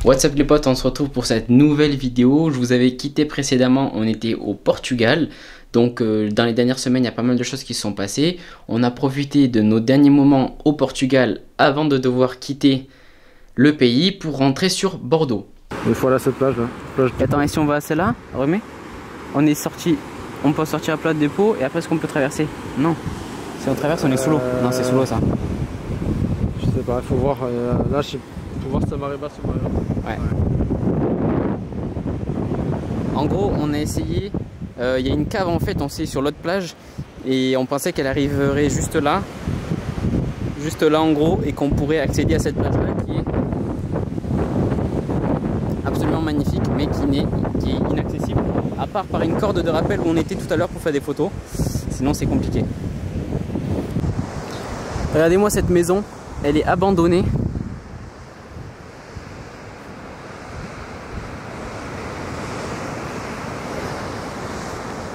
What's up les potes, on se retrouve pour cette nouvelle vidéo. Je vous avais quitté précédemment, on était au Portugal. Donc dans les dernières semaines, il y a pas mal de choses qui se sont passées. On a profité de nos derniers moments au Portugal avant de devoir quitter le pays pour rentrer sur Bordeaux. Il faut aller à cette plage là. Attends, et si on va à celle-là, remets. On est sorti, on peut sortir à plat de dépôt et après est-ce qu'on peut traverser? Non. Si on traverse, on est sous l'eau. Non, c'est sous l'eau ça. Je sais pas, il faut voir. Là, faut voir si ça marée basse ou marée haute. Ouais. En gros, on a essayé. Il y a une cave en fait, on sait sur l'autre plage et on pensait qu'elle arriverait juste là en gros, et qu'on pourrait accéder à cette plage là qui est absolument magnifique mais qui est inaccessible à part par une corde de rappel où on était tout à l'heure pour faire des photos, sinon c'est compliqué. Regardez-moi cette maison, elle est abandonnée.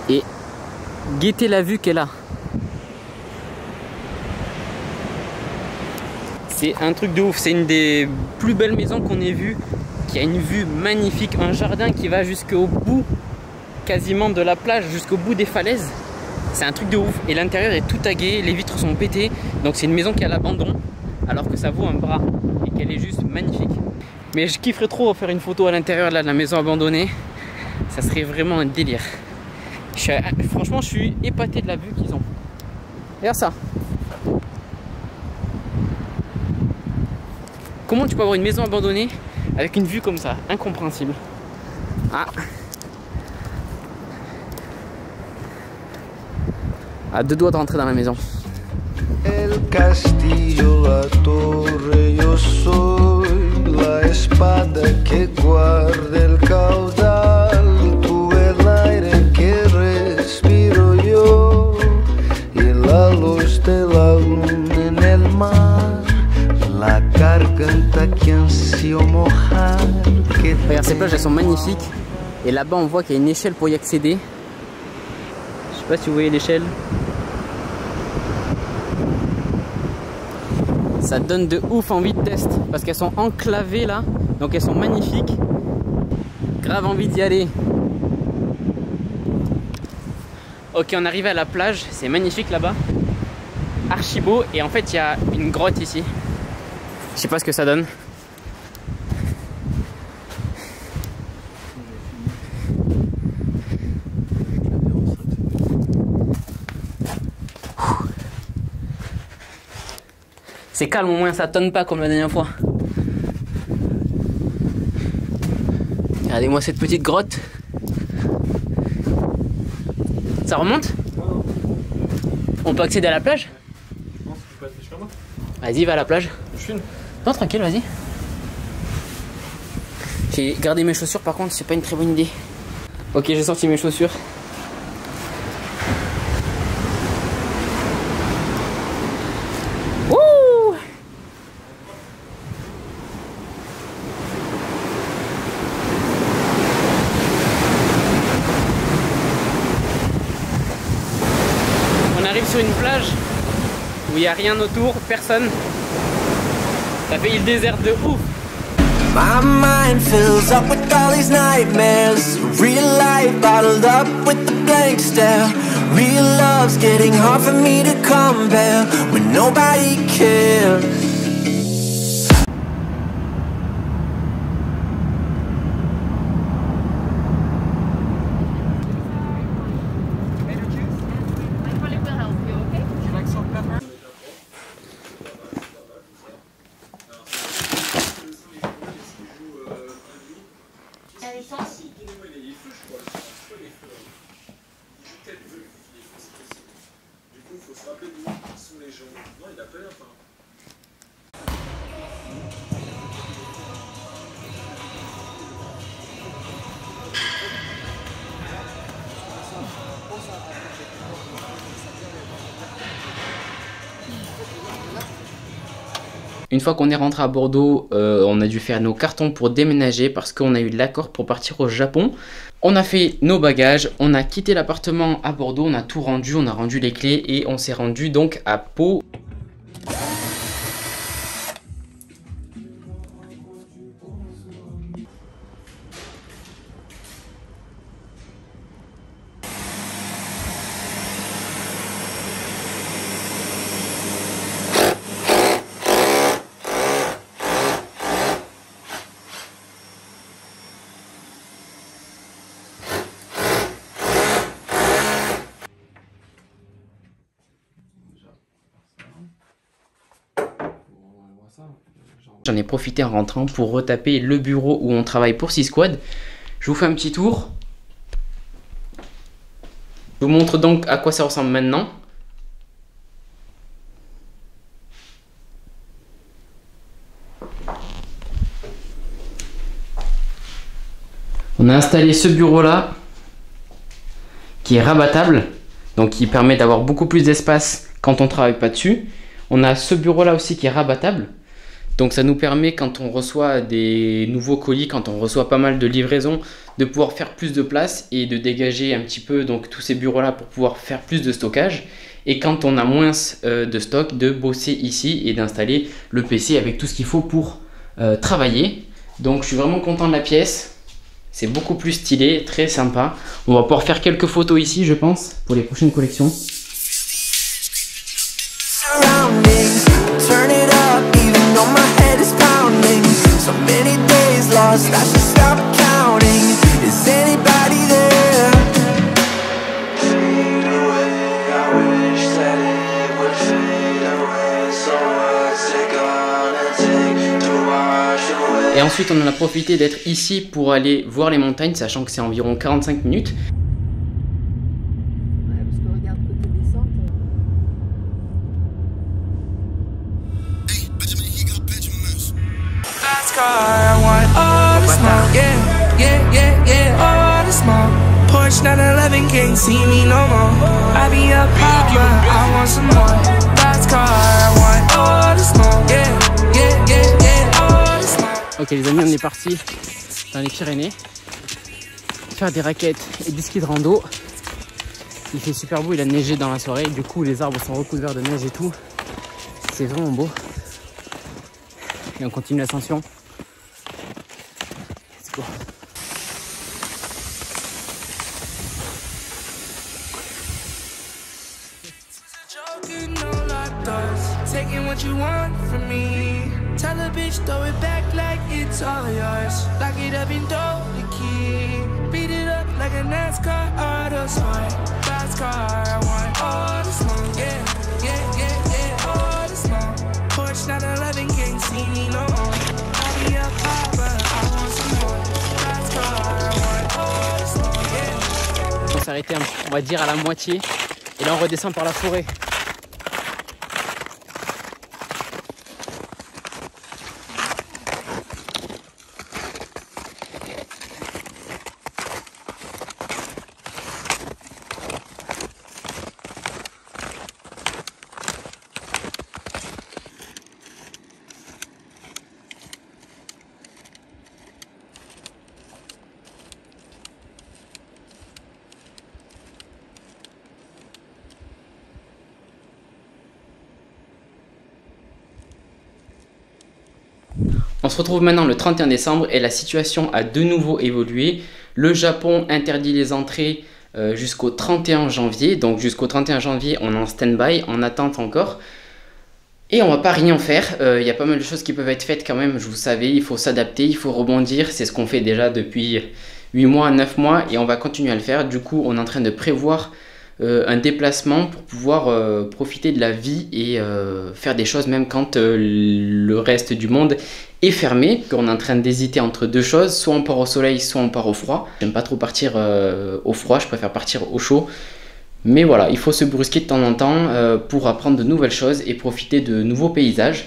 Et guettez la vue qu'elle a. C'est un truc de ouf, c'est une des plus belles maisons qu'on ait vues, qui a une vue magnifique, un jardin qui va jusqu'au bout quasiment de la plage, jusqu'au bout des falaises. C'est un truc de ouf et l'intérieur est tout tagué, les vitres sont pétées, donc c'est une maison qui est à l'abandon alors que ça vaut un bras et qu'elle est juste magnifique. Mais je kifferais trop faire une photo à l'intérieur de la maison abandonnée, ça serait vraiment un délire. Franchement, je suis épaté de la vue qu'ils ont. Regarde ça. Comment tu peux avoir une maison abandonnée avec une vue comme ça? Incompréhensible. Ah. À deux doigts de rentrer dans la maison. El castillo, la torre, yo soy la espada que guarda el caudal. Tú el aire que respiro yo y la luz de la luna en el mar. La garganta que ansio mojar. Regarde, ces plages elles sont magnifiques et là-bas on voit qu'il y a une échelle pour y accéder. Je sais pas si vous voyez l'échelle. Ça donne de ouf envie de test parce qu'elles sont enclavées là, donc elles sont magnifiques. Grave envie d'y aller. Ok, on arrive à la plage, c'est magnifique là-bas. Archi beau et en fait il y a une grotte ici. Je sais pas ce que ça donne. C'est calme au moins, ça tonne pas comme la dernière fois. Regardez-moi cette petite grotte. Ça remonte? On peut accéder à la plage? Non, tu peux pas jusqu'à moi. Vas-y, va à la plage. Je filme. Non, tranquille, vas-y. J'ai gardé mes chaussures par contre, c'est pas une très bonne idée. Ok, j'ai sorti mes chaussures. On arrive sur une plage où il n'y a rien autour, personne. Ça fait île déserte de ouf. My mind fills up with all these nightmares. Real life bottled up with the blank stare. Real love's getting hard for me to compare when nobody cares. Une fois qu'on est rentré à Bordeaux, on a dû faire nos cartons pour déménager parce qu'on a eu l'accord pour partir au Japon. On a fait nos bagages, on a quitté l'appartement à Bordeaux, on a tout rendu, on a rendu les clés et on s'est rendu donc à Pau. j'en ai profité en rentrant pour retaper le bureau où on travaille pour C-Squad. Je vous fais un petit tour. Je vous montre donc à quoi ça ressemble maintenant. On a installé ce bureau là qui est rabattable, donc qui permet d'avoir beaucoup plus d'espace quand on ne travaille pas dessus. On a ce bureau là aussi qui est rabattable, donc ça nous permet quand on reçoit des nouveaux colis, quand on reçoit pas mal de livraisons, de pouvoir faire plus de place et de dégager un petit peu donc tous ces bureaux là pour pouvoir faire plus de stockage. Et quand on a moins de stock, de bosser ici et d'installer le PC avec tout ce qu'il faut pour travailler. Donc je suis vraiment content de la pièce. C'est beaucoup plus stylé, très sympa. On va pouvoir faire quelques photos ici, je pense, pour les prochaines collections. Et ensuite on en a profité d'être ici pour aller voir les montagnes, sachant que c'est environ 45 minutes. Ouais, parce que regarde côté descente. Porsche 911 can't see me no more. I be up high, but I want some more. Fast car, I want all the smoke. Yeah, yeah, yeah, yeah, all the smoke. Ok les amis, on est parti dans les Pyrénées faire des raquettes et du ski de rando. Il fait super beau, il a neigé dans la soirée, du coup les arbres sont recouverts de neige et tout. C'est vraiment beau. Et on continue l'ascension. Let's go. Taking what you want from me. Tell a bitch, throw it back like it's all yours. Lock it up and throw the key. Beat it up like a NASCAR auto sport. Fast car, I want all the smoke. Yeah, yeah, yeah, yeah, all the smoke. Porsche 911 can't see me no more. I'll be up high, but I want some more. Fast car, I want all the smoke. Yeah. On s'est arrêté, on va dire, à la moitié. Et là on redescend par la forêt. On se retrouve maintenant le 31 décembre et la situation a de nouveau évolué. Le Japon interdit les entrées jusqu'au 31 janvier. Donc jusqu'au 31 janvier, on est en stand-by, en attente encore. Et on va pas rien faire. Il y a pas mal de choses qui peuvent être faites quand même. Vous savez, il faut s'adapter, il faut rebondir. C'est ce qu'on fait déjà depuis 8 mois, 9 mois et on va continuer à le faire. Du coup, on est en train de prévoir un déplacement pour pouvoir profiter de la vie et faire des choses même quand le reste du monde est fermé. On est en train d'hésiter entre deux choses, soit on part au soleil, soit on part au froid. J'aime pas trop partir au froid, je préfère partir au chaud. Mais voilà, il faut se brusquer de temps en temps pour apprendre de nouvelles choses et profiter de nouveaux paysages.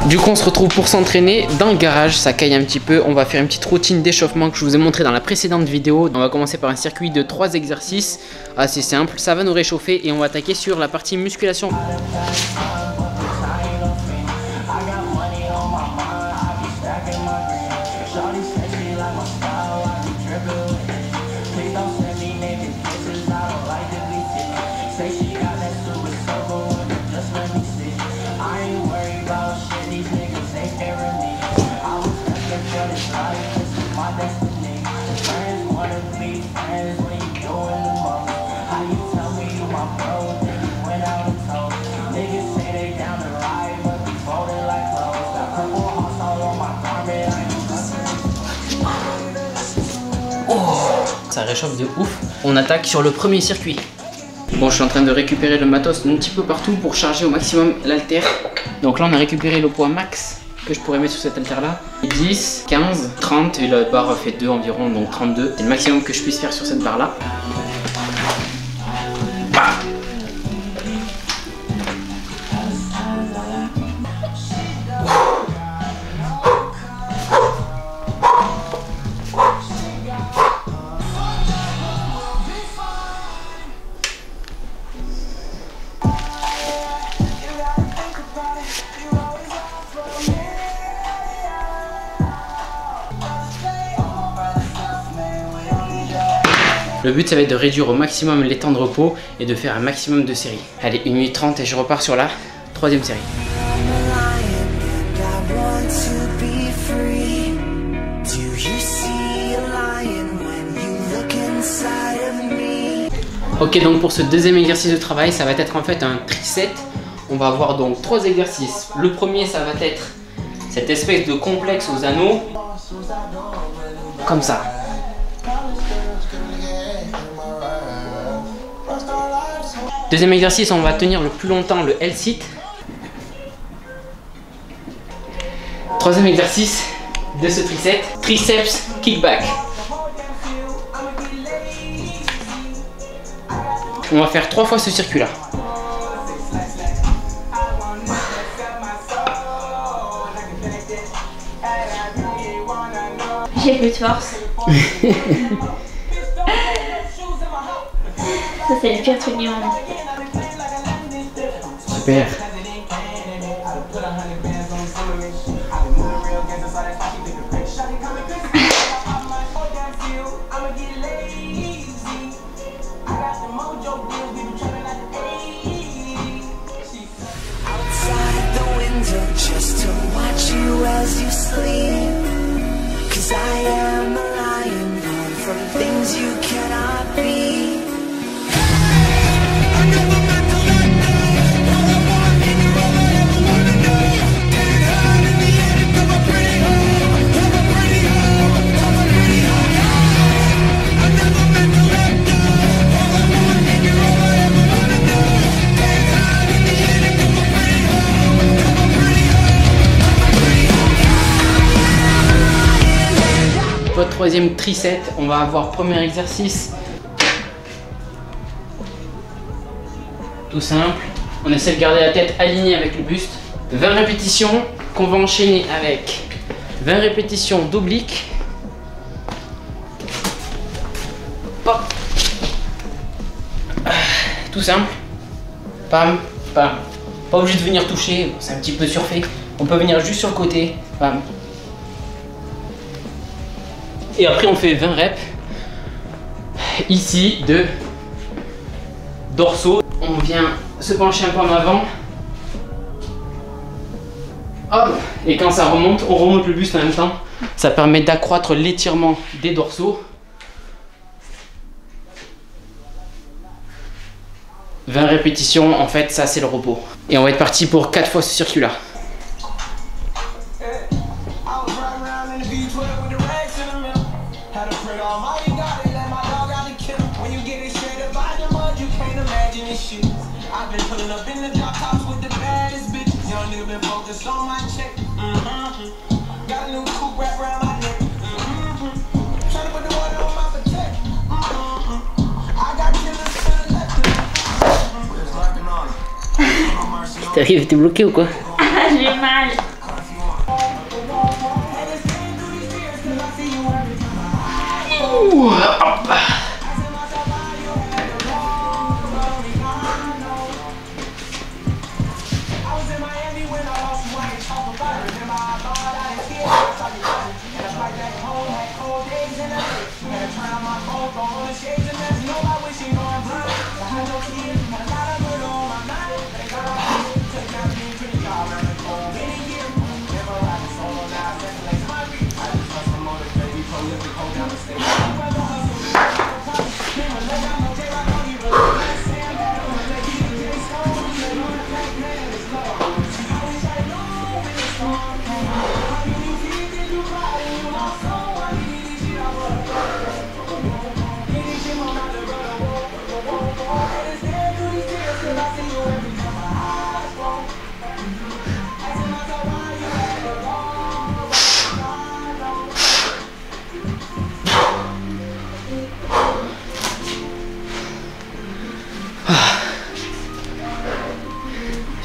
Du coup, on se retrouve pour s'entraîner dans le garage, ça caille un petit peu. On va faire une petite routine d'échauffement que je vous ai montré dans la précédente vidéo. On va commencer par un circuit de 3 exercices assez simple. Ça va nous réchauffer et on va attaquer sur la partie musculation. Ça réchauffe de ouf. On attaque sur le premier circuit. Bon, je suis en train de récupérer le matos un petit peu partout pour charger au maximum l'haltère. Donc là, on a récupéré le poids max que je pourrais mettre sur cette haltère là. 10, 15, 30 et la barre fait 2 environ, donc 32. C'est le maximum que je puisse faire sur cette barre là. Le but ça va être de réduire au maximum les temps de repos et de faire un maximum de séries. Allez, 1 minute 30 et je repars sur la 3e série. Ok, donc pour ce deuxième exercice de travail, ça va être en fait un triset. On va avoir donc 3 exercices. Le premier, ça va être cette espèce de complexe aux anneaux. Comme ça. Deuxième exercice, on va tenir le plus longtemps le L-sit. Troisième exercice de ce triset, triceps kickback. On va faire 3 fois ce circuit-là. J'ai plus de force. Ça c'est le pire truc du monde. Super. Just to watch you as you sleep, 'cause I am a lion born from things you cannot be. I never meant to let go. All I want in your all I ever wanna know. Getting high in the attic of a pretty home, of a pretty home, of a pretty home. I never meant to let go. All I want in your all I ever wanna know. Getting high in the attic of a pretty home, of a pretty home. Votre troisième triset, on va avoir premier exercice. Tout simple. On essaie de garder la tête alignée avec le buste. 20 répétitions qu'on va enchaîner avec 20 répétitions d'obliques. Hop. Tout simple. Pam, pam. Pas obligé de venir toucher, bon, c'est un petit peu surfait. On peut venir juste sur le côté. Pam. Et après on fait 20 reps ici de dorsaux. On vient se pencher un peu en avant. Hop. Et quand ça remonte, on remonte le buste en même temps. Ça permet d'accroître l'étirement des dorsaux. 20 répétitions, en fait ça c'est le repos. Et on va être parti pour 4 fois ce circuit là. T'arrives, t'es bloqué ou quoi? J'ai mal.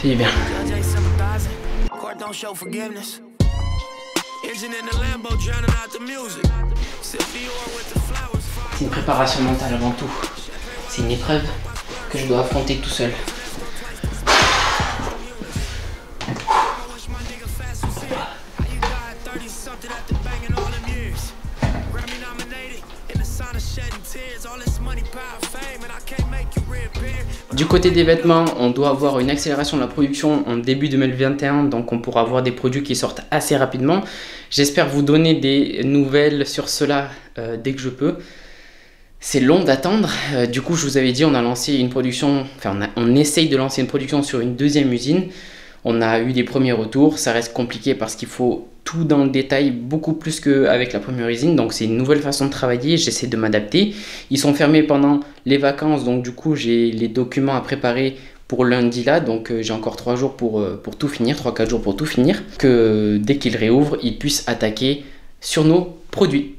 C'est bien. C'est une préparation mentale avant tout. C'est une épreuve que je dois affronter tout seul. Du côté des vêtements, on doit avoir une accélération de la production en début 2021, donc on pourra avoir des produits qui sortent assez rapidement. J'espère vous donner des nouvelles sur cela dès que je peux. C'est long d'attendre, du coup je vous avais dit on a lancé une production, enfin on essaye de lancer une production sur une deuxième usine. On a eu des premiers retours, ça reste compliqué parce qu'il faut tout dans le détail, beaucoup plus qu'avec la première usine. Donc c'est une nouvelle façon de travailler, j'essaie de m'adapter. Ils sont fermés pendant les vacances, donc du coup j'ai les documents à préparer pour lundi là. Donc j'ai encore 3 jours pour tout finir, 3-4 jours pour tout finir. Que dès qu'ils réouvrent, ils puissent attaquer sur nos produits.